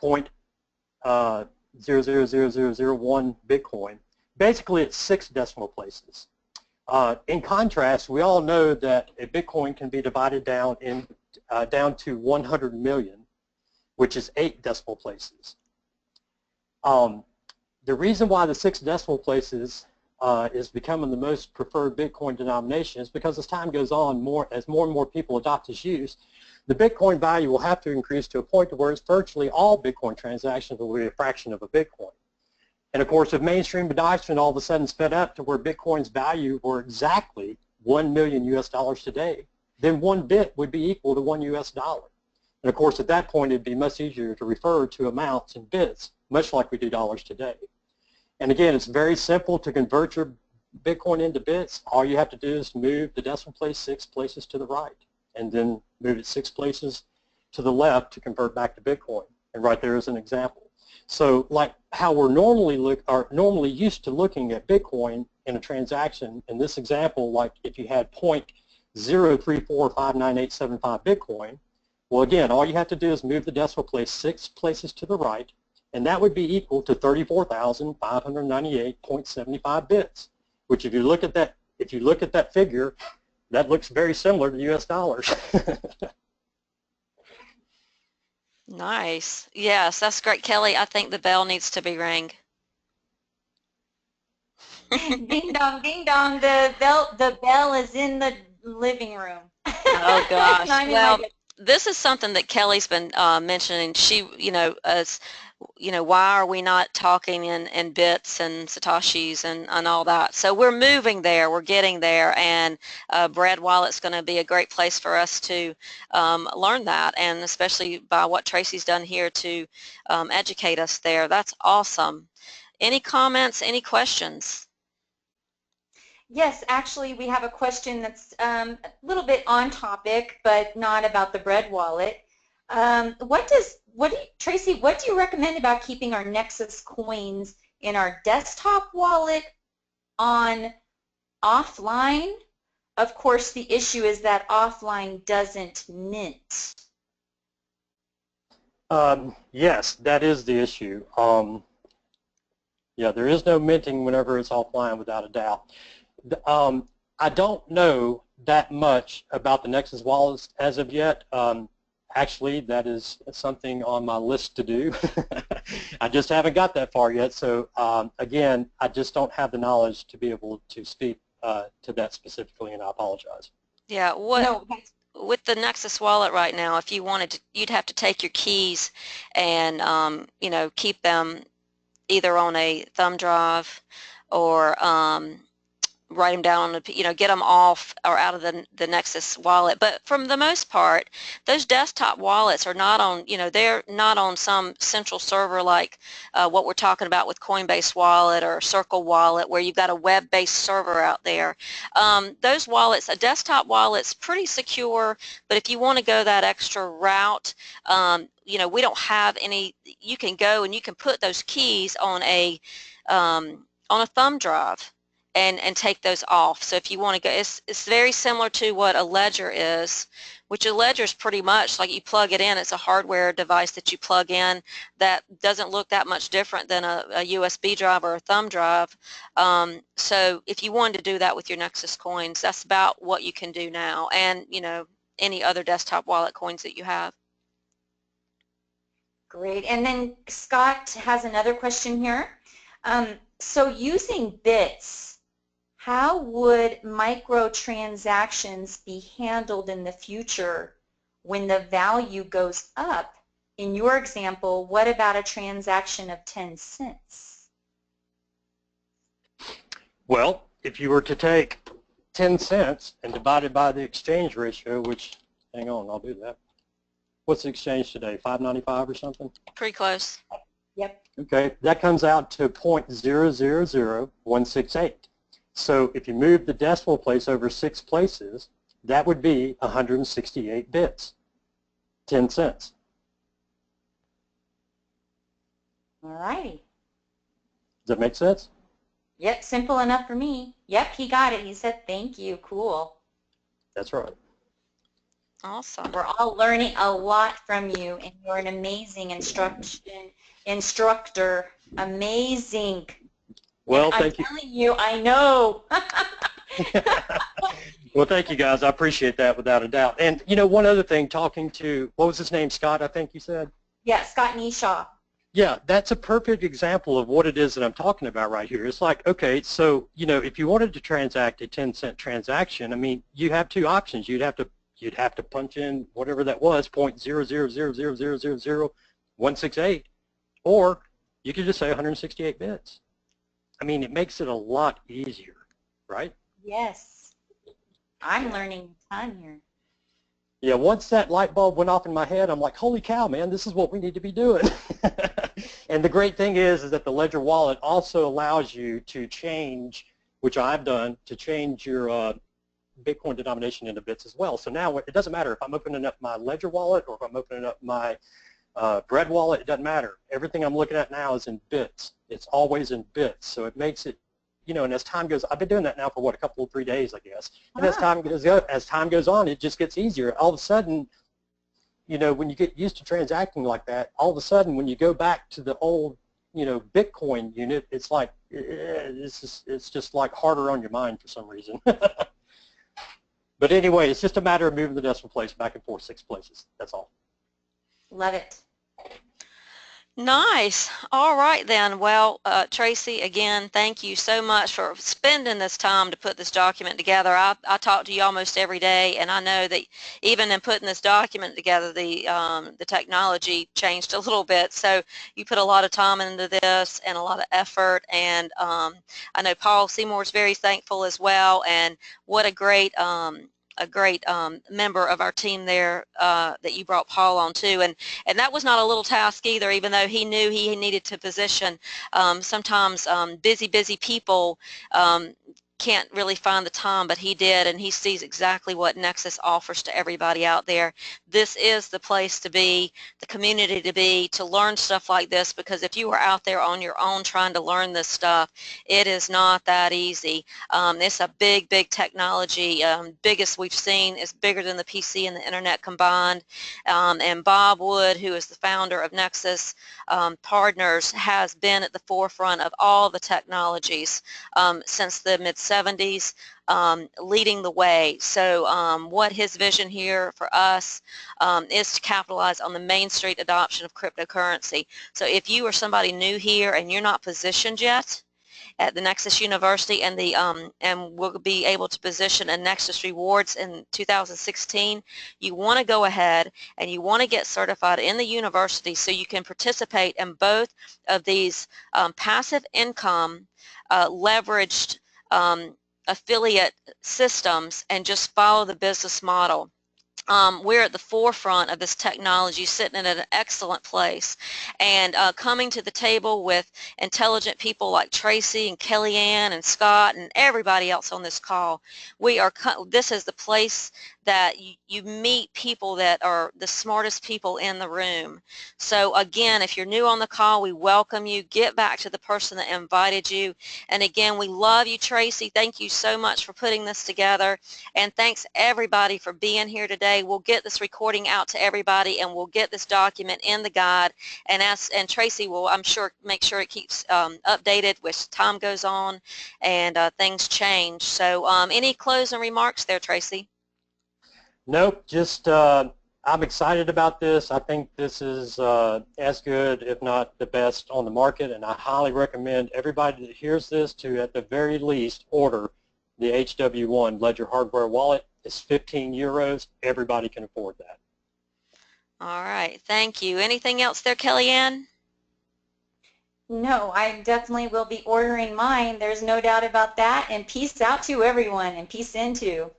0.000001 Bitcoin. Basically, it's 6 decimal places. In contrast, we all know that a Bitcoin can be divided down to 100 million, which is 8 decimal places. The reason why the 6 decimal places is becoming the most preferred Bitcoin denomination is because as time goes on, as more and more people adopt its use, the Bitcoin value will have to increase to a point to where it's virtually all Bitcoin transactions will be a fraction of a Bitcoin. And of course, if mainstream adoption all of a sudden sped up to where Bitcoin's value were exactly $1 million today, then 1 bit would be equal to $1. And of course, at that point, it'd be much easier to refer to amounts in bits much like we do dollars today. And again, it's very simple to convert your Bitcoin into bits. All you have to do is move the decimal place 6 places to the right, and then move it 6 places to the left to convert back to Bitcoin. And right there is an example. So like how we're normally used to looking at Bitcoin in a transaction, in this example, like if you had 0.034597875 Bitcoin, well again, all you have to do is move the decimal place 6 places to the right, and that would be equal to 34,598.75 bits, which if you look at that figure, that looks very similar to US dollars. Nice. Yes, that's great. Kelly, I think the bell needs to be rang. Ding dong, ding dong. The bell is in the living room. Oh gosh. Not in my Well, bedroom. this is something that Kelly's been mentioning. She, as why are we not talking in bits and Satoshis and all that? So we're moving there. We're getting there, and Breakwallet's going to be a great place for us to learn that, and especially by what Tracey's done here to educate us there. That's awesome. Any comments? Any questions? Yes, actually, we have a question that's a little bit on topic, but not about the Breakwallet. Tracey, what do you recommend about keeping our Nexxus coins in our desktop wallet on offline? Of course, the issue is that offline doesn't mint. Yes, that is the issue. Yeah, there is no minting whenever it's offline, without a doubt. I don't know that much about the Nexxus wallets as of yet. Actually, that is something on my list to do. I just haven't got that far yet. So again, I just don't have the knowledge to be able to speak to that specifically, and I apologize. Yeah, with the Nexxus wallet right now, if you wanted to, you'd have to take your keys and keep them either on a thumb drive or write them down on get them off or out of the Nexxus wallet. But from the most part, those desktop wallets are not on, they're not on some central server like what we're talking about with Coinbase Wallet or Circle Wallet, where you've got a web-based server out there. Those wallets, a desktop wallet's pretty secure, but if you want to go that extra route, we don't have any. You can go and you can put those keys on a thumb drive and take those off. So if you want to go, it's very similar to what a ledger is, which a ledger is pretty much like you plug it in. It's a hardware device that you plug in that doesn't look that much different than a USB drive or a thumb drive. So if you wanted to do that with your Nexxus coins, that's about what you can do now, and any other desktop wallet coins that you have. Great. And then Scott has another question here. So using bits, how would microtransactions be handled in the future when the value goes up? In your example, what about a transaction of 10 cents? Well, if you were to take 10 cents and divide it by the exchange ratio, which, hang on, I'll do that. What's the exchange today, 5.95 or something? Pretty close. Yep. Okay, that comes out to 0.000168. So if you move the decimal place over 6 places, that would be 168 bits, 10 cents. All righty. Does that make sense? Yep, simple enough for me. Yep, he got it. He said thank you. Cool. That's right. Awesome. We're all learning a lot from you, and you're an amazing instructor. Amazing. Well, and thank you. I'm telling you, I know. Well, thank you, guys. I appreciate that without a doubt. And, one other thing, talking to, what was his name, Scott, I think you said? Yeah, Scott Neshaw. Yeah, that's a perfect example of what it is that I'm talking about right here. It's like, okay, so, if you wanted to transact a 10-cent transaction, I mean, you have two options. You'd have to punch in whatever that was, 0.000000168, or you could just say 168 bits. I mean, it makes it a lot easier, right? Yes. I'm learning a ton here. Yeah, once that light bulb went off in my head, I'm like, holy cow, man, this is what we need to be doing. And the great thing is that the Ledger wallet also allows you to change, which I've done, to change your Bitcoin denomination into bits as well. So now it doesn't matter if I'm opening up my Ledger wallet or if I'm opening up my Breakwallet, it doesn't matter. Everything I'm looking at now is in bits. It's always in bits. So it makes it, you know, and as time goes, I've been doing that now for what, a couple of 3 days, I guess. And as time goes on, it just gets easier. All of a sudden, you know, when you get used to transacting like that, all of a sudden when you go back to the old, you know, Bitcoin unit, it's like it's just like harder on your mind for some reason. But anyway, it's just a matter of moving the decimal place back and forth 6 places. That's all. Love it. Nice. All right then. Well, Tracey, again, thank you so much for spending this time to put this document together. I talk to you almost every day, and I know that even in putting this document together, the technology changed a little bit. So you put a lot of time into this and a lot of effort, and I know Paul Seymour is very thankful as well. And what a great member of our team there that you brought Paul on too, and that was not a little task either, even though he knew he needed to position. Sometimes busy people can't really find the time, but he did, and he sees exactly what Nexxus offers to everybody out there. This is the place to be, the community to be, to learn stuff like this, because if you are out there on your own trying to learn this stuff, it is not that easy. It's a big technology. Biggest we've seen is bigger than the PC and the internet combined. And Bob Wood, who is the founder of Nexxus Partners, has been at the forefront of all the technologies since the mid-70s, leading the way. So what his vision here for us is to capitalize on the Main Street adoption of cryptocurrency. So if you are somebody new here and you're not positioned yet at the Nexxus University, and we'll be able to position a Nexxus Rewards in 2016, you want to go ahead and you want to get certified in the university so you can participate in both of these passive income leveraged affiliate systems and just follow the business model. We're at the forefront of this technology, sitting in an excellent place, and coming to the table with intelligent people like Tracey and Kellyanne and Scott and everybody else on this call. This is the place that you meet people that are the smartest people in the room. So again, if you're new on the call, we welcome you. Get back to the person that invited you. And again, we love you, Tracey. Thank you so much for putting this together. And thanks everybody for being here today. We'll get this recording out to everybody, and we'll get this document in the guide. And Tracey will, I'm sure, make sure it keeps updated as time goes on and things change. So any closing remarks there, Tracey? Nope, just I'm excited about this. I think this is as good, if not the best, on the market, and I highly recommend everybody that hears this to, at the very least, order the HW1 Ledger hardware wallet. It's 15 euros. Everybody can afford that. All right, thank you. Anything else there, Kellyanne? No, I definitely will be ordering mine. There's no doubt about that. And peace out to everyone, and peace in too.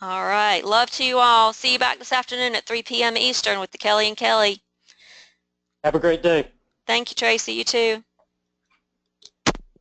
All right. Love to you all. See you back this afternoon at 3 p.m. Eastern with the Kelly and Kelly. Have a great day. Thank you, Tracey. You too.